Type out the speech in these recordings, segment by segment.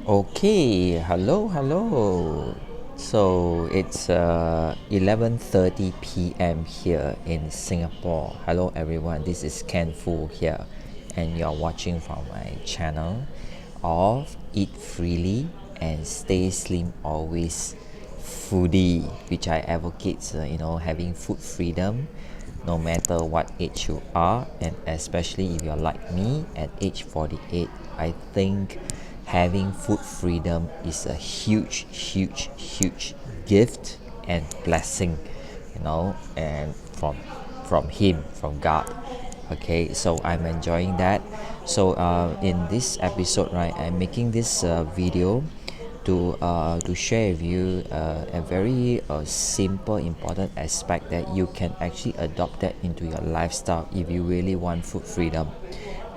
Okay, hello. So it's 11:30 p.m. here in Singapore. Hello everyone, this is Ken Fu here, and you're watching from my channel of Eat Freely and Stay Slim Always Foodie, which I advocate, having food freedom no matter what age you are, and especially if you're like me at age 48. I think having food freedom is a huge gift and blessing, and from him, from God. Okay, so I'm enjoying that. So in this episode, right, I'm making this video to share with you a very simple important aspect that you can actually adopt that into your lifestyle if you really want food freedom.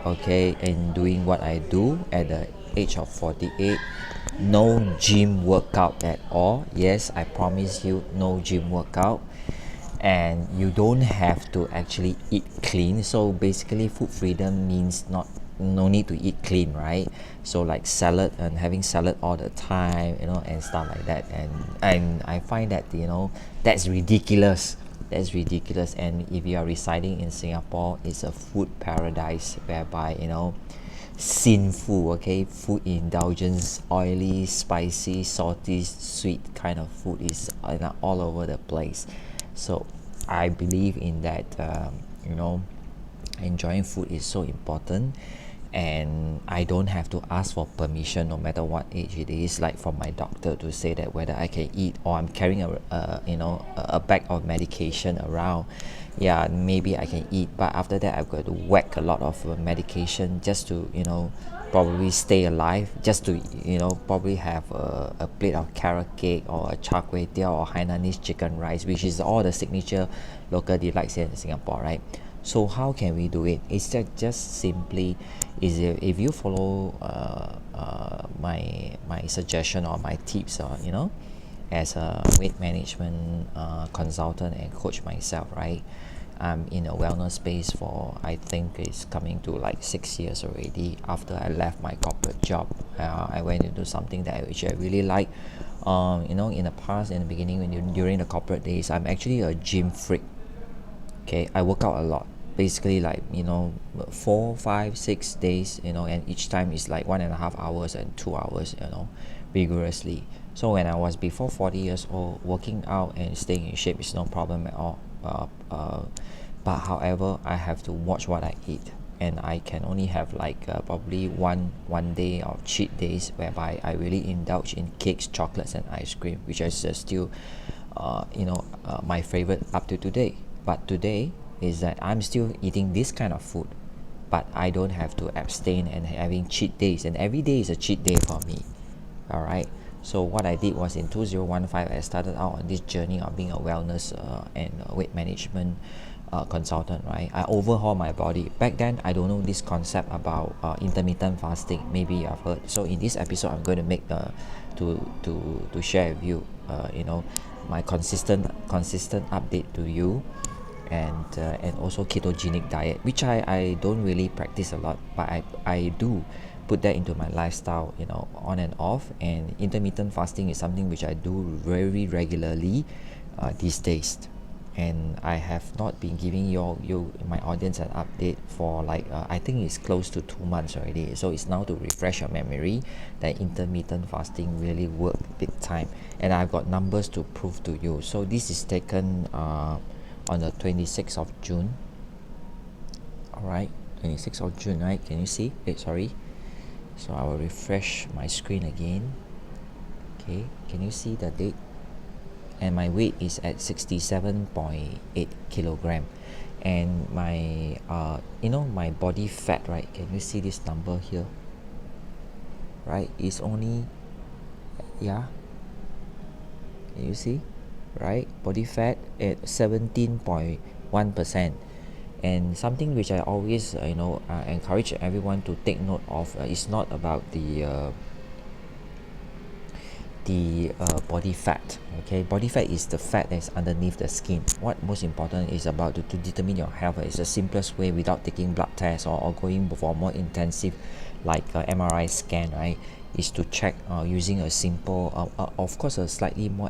Okay, in doing what I do at the age of 48, no gym workout at all. Yes, I promise you, no gym workout, and you don't have to actually eat clean. So basically food freedom means not no need to eat clean, right? So like salad and having salad all the time, and stuff like that, and I find that that's ridiculous. That's ridiculous. And if you are residing in Singapore, it's a food paradise whereby sinful, okay, food indulgence, oily, spicy, salty, sweet kind of food is all over the place. So I believe in that. Enjoying food is so important, and I don't have to ask for permission no matter what age it is, like from my doctor, to say that whether I can eat, or I'm carrying a bag of medication around. Yeah, maybe I can eat, but after that I've got to whack a lot of medication just to probably stay alive, just to probably have a plate of carrot cake or a char kway teow or Hainanese chicken rice, which is all the signature local delights here in Singapore, right? So how can we do it? It's just simply is if you follow my suggestion or my tips, as a weight management consultant and coach myself, right? I'm in a wellness space for, I think it's coming to like 6 years already. After I left my corporate job, I went into something which I really like. In the past, in the beginning, during the corporate days, I'm actually a gym freak. Okay, I work out a lot, basically, like 4 5 6 days, and each time is like 1.5 hours and 2 hours, vigorously. So when I was before 40 years old, working out and staying in shape is no problem at all. But however, I have to watch what I eat, and I can only have like probably one day of cheat days whereby I really indulge in cakes, chocolates, and ice cream, which is still my favorite up to today. But today is that I'm still eating this kind of food, but I don't have to abstain and having cheat days, and every day is a cheat day for me. All right. So what I did was in 2015, I started out on this journey of being a wellness and weight management consultant, right? I overhaul my body. Back then, I don't know this concept about intermittent fasting. Maybe you've heard. So in this episode, I'm going to make to share with you, my consistent update to you, and also ketogenic diet, which I don't really practice a lot, but I do put that into my lifestyle, on and off. And intermittent fasting is something which I do very regularly these days. And I have not been giving you my audience an update for like I think it's close to 2 months already. So it's now to refresh your memory that intermittent fasting really worked big time, and I've got numbers to prove to you. So this is taken on the 26th of June. All right, 26th of June, right? Can you see? Sorry. So I will refresh my screen again. Okay, can you see the date? And my weight is at 67.8 kilogram, and my my body fat, right? Can you see this number here? Right, it's only, yeah, can you see? Right, body fat at 17.1%. And something which I always encourage everyone to take note of is not about the body fat. Okay, body fat is the fat that's underneath the skin. What most important is about to determine your health is the simplest way, without taking blood tests or going for more intensive like MRI scan, right, is to check using a simple, of course, a slightly more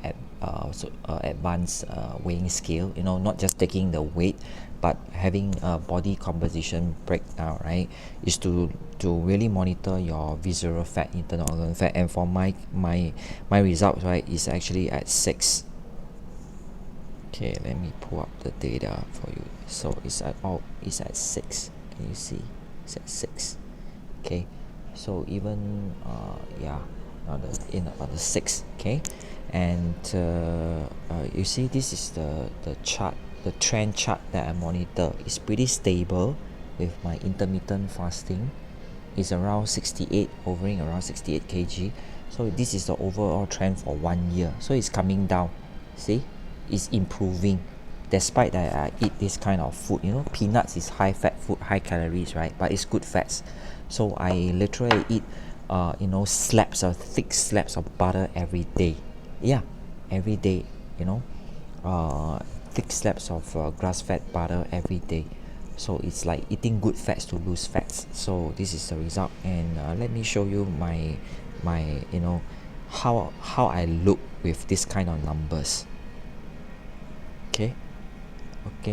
advanced weighing scale, not just taking the weight, but having a body composition breakdown, right, is to really monitor your visceral fat, internal organ fat. And for my results, right, is actually at 6. Okay, let me pull up the data for you. So it's at 6. Can you see? It's at 6. Okay, so even on the 6. Okay, and you see, this is the chart, the trend chart that I monitor. Is pretty stable with my intermittent fasting. Is around 68, hovering around 68 kg. So this is the overall trend for 1 year. So it's coming down. See, it's improving despite that I eat this kind of food. Peanuts is high fat food, high calories, right? But it's good fats. So I literally eat thick slabs of butter every day. Yeah, every day. Thick slabs of grass-fed butter every day. So it's like eating good fats to lose fats. So this is the result. And let me show you my how I look with this kind of numbers. Okay,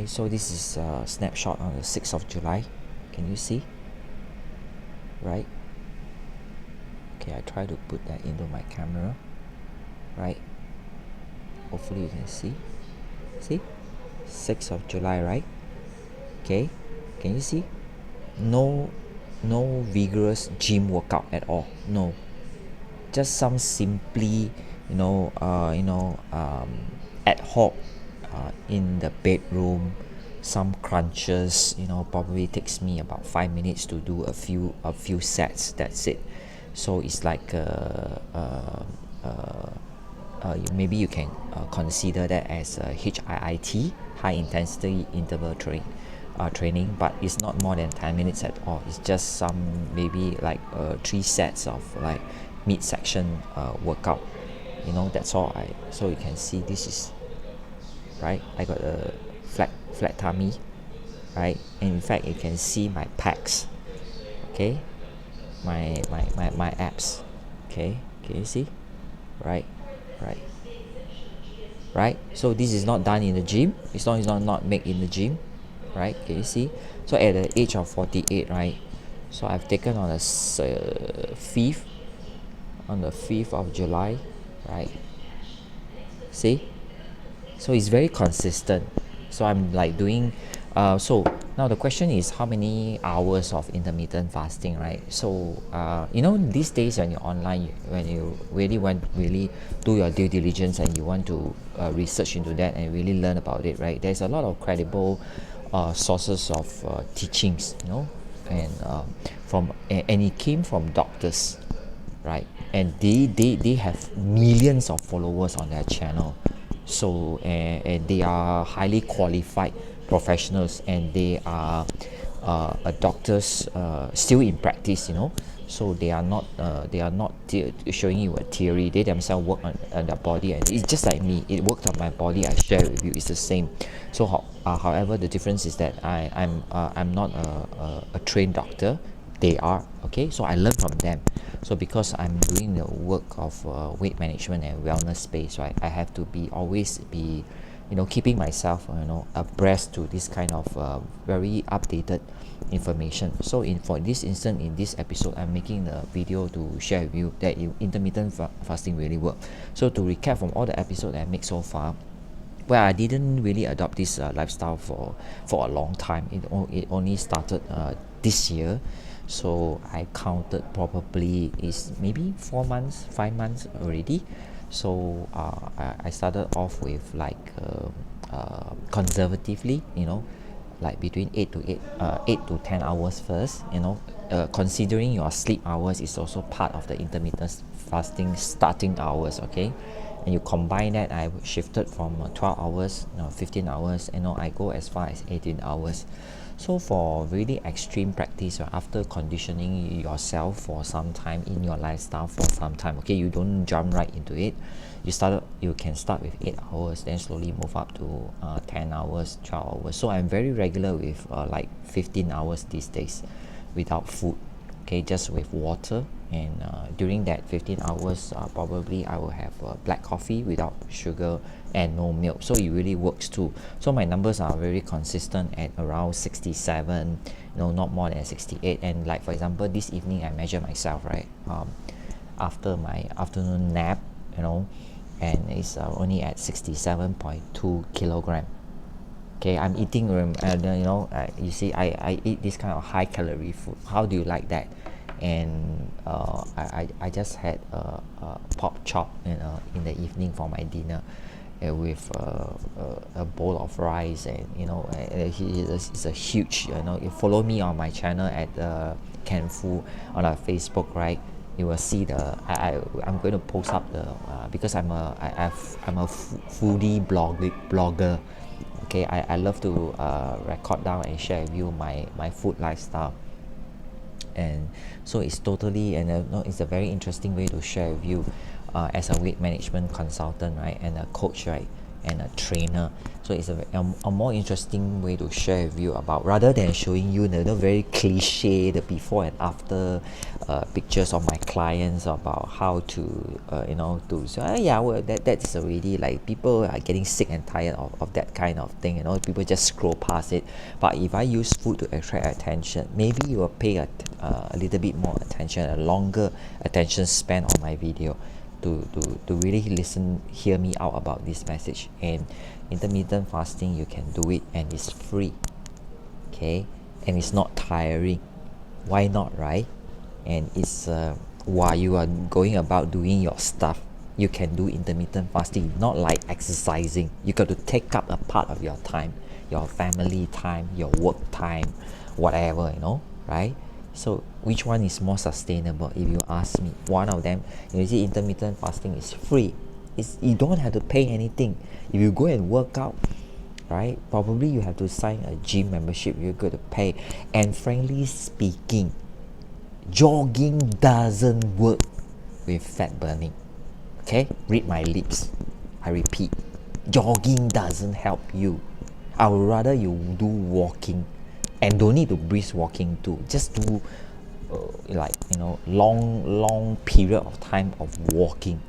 so this is a snapshot on the 6th of July. Can you see? Right? Okay, I try to put that into my camera. Right? Hopefully you can see. See? 6th of July, right? Okay, can you see? No vigorous gym workout at all. No, just some simply ad hoc in the bedroom, some crunches. Probably takes me about 5 minutes to do a few sets. That's it. So it's like maybe you can consider that as a HIIT, high intensity interval training, but it's not more than 10 minutes at all. It's just some maybe like 3 sets of like midsection workout. That's all. So you can see this is right. I got a flat tummy, right? And in fact, you can see my pecs. Okay, my abs. Okay, can you see? Right. So this is not done in the gym. It's not made in the gym, right? Can you see? So at the age of 48, right? So I've taken on the 5th of July, right? See? So it's very consistent. So I'm like doing so now the question is, how many hours of intermittent fasting, right? So these days when you're online, when you really do your due diligence and you want to research into that and really learn about it, right? There's a lot of credible sources of teachings, and and it came from doctors, right? And they have millions of followers on their channel. So and they are highly qualified professionals, and they are doctors still in practice. So they are not showing you a theory. They themselves work on their body, and it's just like me. It worked on my body. I share with you. It's the same. So however, the difference is that I'm not a trained doctor. They are. Okay, so I learn from them. So because I'm doing the work of weight management and wellness space, right, I have to always be keeping myself abreast to this kind of very updated information. So for this instance, in this episode, I'm making the video to share with you that intermittent fasting really works. So to recap from all the episodes that I make so far, well, I didn't really adopt this lifestyle for a long time. It only started this year. So I counted, probably is maybe 4 months, 5 months already. So I started off with like conservatively, like between 8 to 10 hours first. Considering your sleep hours is also part of the intermittent fasting starting hours. Okay, and you combine that, I shifted from 12 hours, 15 hours, and I go as far as 18 hours. So for really extreme practice, after conditioning yourself for some time in your lifestyle for some time, okay, you don't jump right into it. You can start with 8 hours, then slowly move up to 10 hours, 12 hours. So I'm very regular with like 15 hours these days without food. okay, just with water. And during that 15 hours, probably I will have black coffee without sugar and no milk. So it really works too. So my numbers are very consistent at around 67, not more than 68. And like for example, this evening I measure myself, right? After my afternoon nap, and it's only at 67.2 kilogram. Okay, I'm eating, you see, I eat this kind of high calorie food. How do you like that? And I just had a pork chop in the evening for my dinner, with a bowl of rice, and it's a huge, you follow me on my channel at Can Fu on our Facebook, right? You will see I'm going to post up the because I'm a foodie blogger. Okay, I love to record down and share with you my food lifestyle. And so it's totally, and it's a very interesting way to share with you as a weight management consultant, right, and a coach, right, and a trainer. So it's a more interesting way to share with you about, rather than showing you the very cliche, the before and after pictures of my clients about how to that's already, like, people are getting sick and tired of that kind of thing, people just scroll past it. But if I use food to attract attention, maybe you will pay a little bit more attention, a longer attention span on my video, to really hear me out about this message. And intermittent fasting, you can do it, and it's free, okay, and it's not tiring. Why not, right? And it's while you are going about doing your stuff, you can do intermittent fasting. Not like exercising, you got to take up a part of your time, your family time, your work time, whatever, right? So which one is more sustainable? If you ask me, one of them, you see, intermittent fasting is free. You don't have to pay anything. If you go and work out, right, probably you have to sign a gym membership, you're going to pay. And frankly speaking, jogging doesn't work with fat burning. Okay, read my lips, I repeat, jogging doesn't help you. I would rather you do walking, and don't need to brisk walking too. Just do long period of time of walking,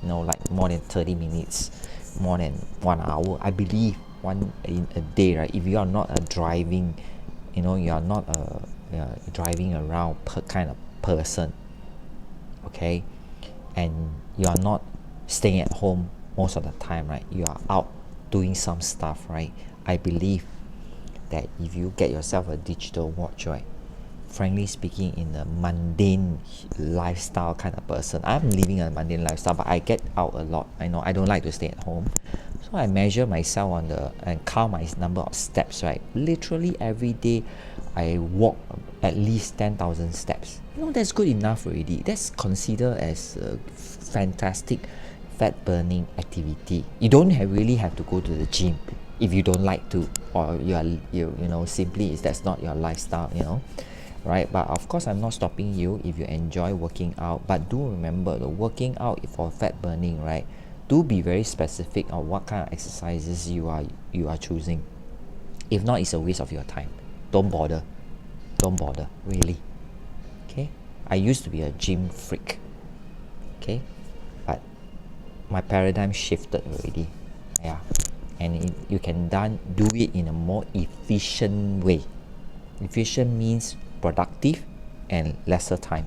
like more than 30 minutes, more than 1 hour. I believe one in a day, right? If you are not a driving, you are not a driving around kind of person, okay, and you are not staying at home most of the time, right? You are out doing some stuff, right? I believe that if you get yourself a digital watch, right, frankly speaking, in a mundane lifestyle kind of person, I'm living a mundane lifestyle, but I get out a lot. I don't like to stay at home, so I measure myself and count my number of steps, right? Literally every day I walk at least 10,000 steps. That's good enough already. That's considered as a fantastic fat burning activity. You don't really have to go to the gym if you don't like to, or simply that's not your lifestyle, right? But of course, I'm not stopping you if you enjoy working out. But do remember, the working out for fat burning, right? Do be very specific on what kind of exercises you are choosing. If not, it's a waste of your time. Don't bother, really. Okay, I used to be a gym freak, okay, but my paradigm shifted already. Yeah, and you can do it in a more efficient way. Efficient means productive and lesser time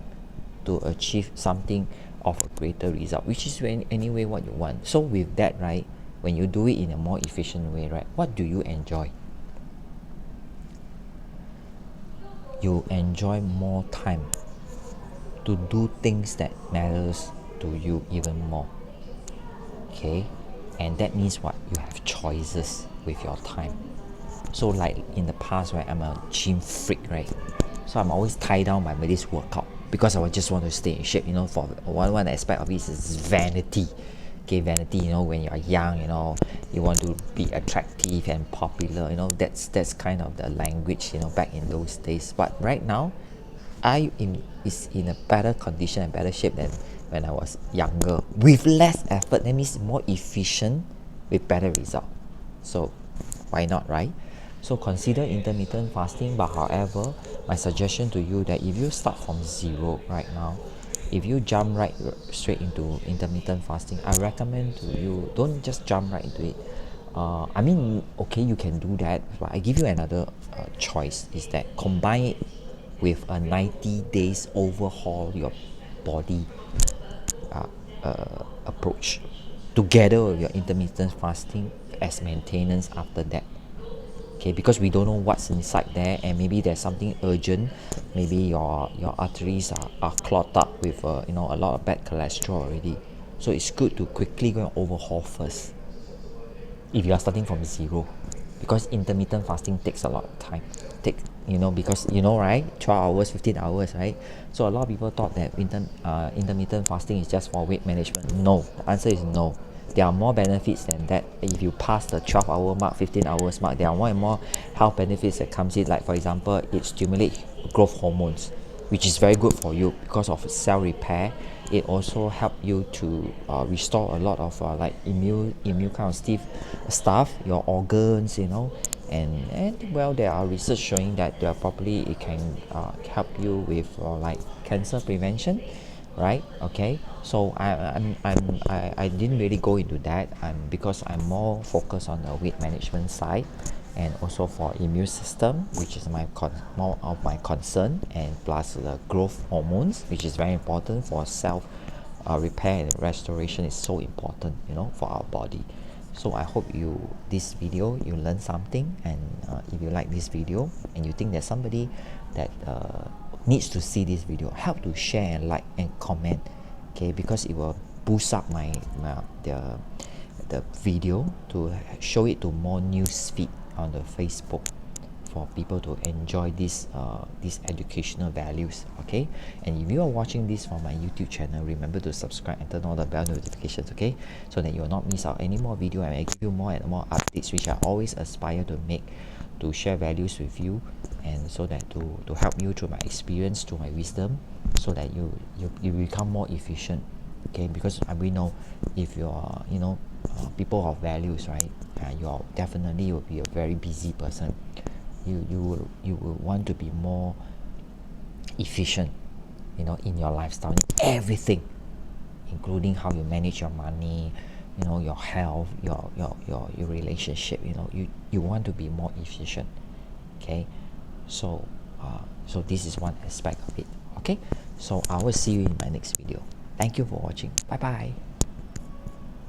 to achieve something of a greater result, which is anyway what you want. So with that, right, when you do it in a more efficient way, right, what do you enjoy? You enjoy more time to do things that matters to you even more, okay? And that means what? You have choices with your time. So like in the past, right, I'm a gym freak, right? So I'm always tied down by this workout because I just want to stay in shape. For one aspect of it is vanity. Okay, vanity, when you're young, you want to be attractive and popular, that's kind of the language, back in those days. But right now, is in a better condition and better shape than when I was younger, with less effort. That means more efficient with better result. So why not, right? So consider intermittent fasting, but however, my suggestion to you that if you start from zero right now, if you jump straight into intermittent fasting, I recommend to you don't just jump right into it. I mean, okay, you can do that, but I give you another choice is that combine it with a 90 days overhaul your body approach together with your intermittent fasting as maintenance after that. Okay, because we don't know what's inside there, and maybe there's something urgent. Maybe your arteries are clogged up with a lot of bad cholesterol already. So it's good to quickly go and overhaul first if you are starting from zero, because intermittent fasting takes a lot of time. Because right, 12 hours, 15 hours, right? So a lot of people thought that intermittent fasting is just for weight management. No, the answer is no. There are more benefits than that. If you pass the 12-hour mark, 15 hours mark, there are more and more health benefits that comes in. Like for example, it stimulates growth hormones, which is very good for you because of cell repair. It also help you to restore a lot of like immune kind of stuff, your organs, and well, there are research showing that probably it can help you with like cancer prevention, right? Okay, so I didn't really go into that, because I'm more focused on the weight management side, and also for immune system, which is more of my concern, and plus the growth hormones, which is very important for self repair and restoration, is so important, for our body. So I hope this video you learn something, and if you like this video and you think there's somebody that needs to see this video, help to share and like and comment, okay, because it will boost up the video to show it to more news feed on the Facebook for people to enjoy these educational values, okay? And if you are watching this from my YouTube channel, remember to subscribe and turn on the bell notifications, okay? So that you will not miss out any more video, and I give you more and more updates, which I always aspire to make, to share values with you, and so that to help you through my experience, through my wisdom, so that you become more efficient, okay? Because we know if you're people of values, right, you're definitely will be a very busy person. You will want to be more efficient, in your lifestyle, in everything, including how you manage your money, your health, your relationship. You want to be more efficient, okay? So so this is one aspect of it, okay? So I will see you in my next video. Thank you for watching. Bye bye.